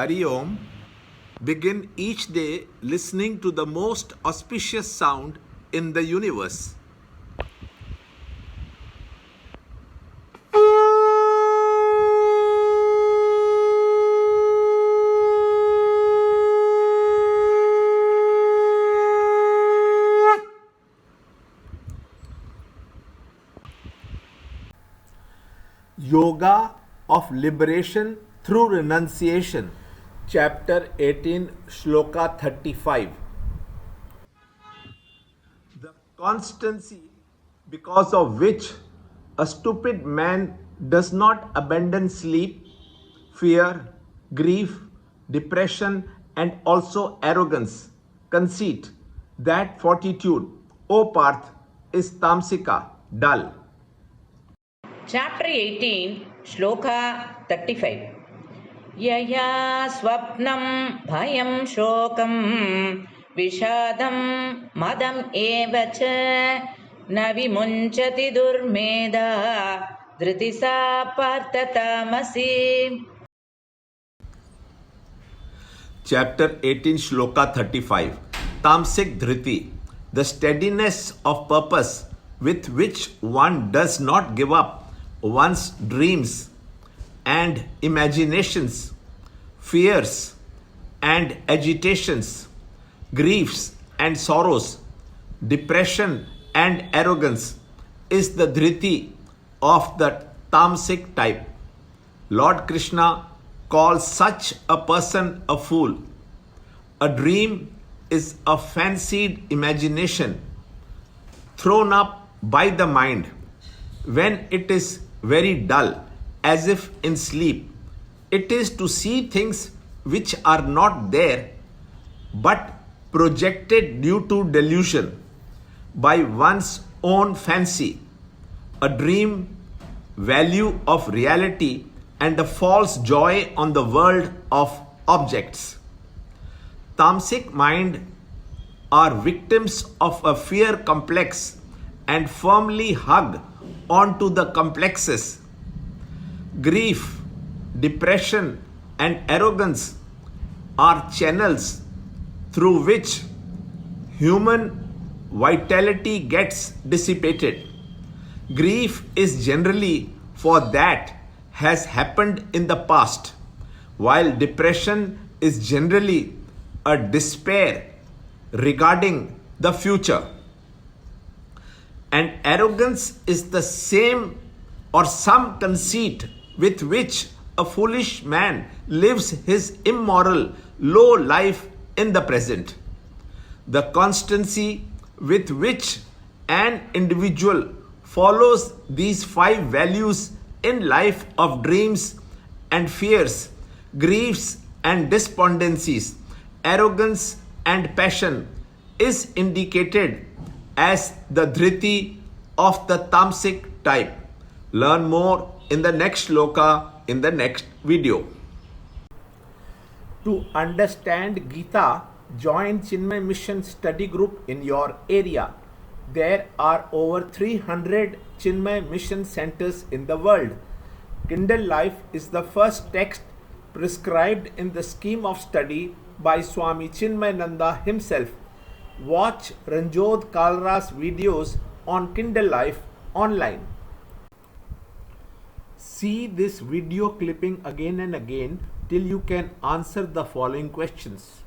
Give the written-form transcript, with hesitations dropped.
Hari Om, begin each day listening to the most auspicious sound in the universe. Yoga of Liberation through Renunciation, Chapter 18, Shloka 35. The constancy because of which a stupid man does not abandon sleep, fear, grief, depression, and also arrogance, conceit, that fortitude, O Parth, is tamsika, dull. Chapter 18, Shloka 35. Yaya swapnam bhayam shokam vishadam madam evacha na vimunchati durmeda dhritisa parthatamasi. Chapter 18, Shloka 35. Tamsik Dhriti, the steadiness of purpose with which one does not give up one's dreams and imaginations, fears and agitations, griefs and sorrows, depression and arrogance, is the dhriti of the tamasic type. Lord Krishna calls such a person a fool. A dream is a fancied imagination thrown up by the mind when it is very dull, as if in sleep. It is to see things which are not there but projected due to delusion by one's own fancy, a dream value of reality and a false joy on the world of objects. Tamasic mind are victims of a fear complex and firmly hug onto the complexes. Grief, depression, and arrogance are channels through which human vitality gets dissipated. Grief is generally for that has happened in the past, while depression is generally a despair regarding the future. And arrogance is the same or some conceit with which a foolish man lives his immoral, low life in the present. The constancy with which an individual follows these five values in life of dreams and fears, griefs and despondencies, arrogance and passion is indicated as the dhriti of the tamasic type. Learn more in the next shloka in the next video. To understand Gita, join Chinmaya Mission study group in your area. There are over 300 Chinmaya Mission centers in the world. Kindle Life is the first text prescribed in the scheme of study by Swami Chinmayananda himself. Watch Ranjod Kalra's videos on Kindle Life online. See this video clipping again and again till you can answer the following questions.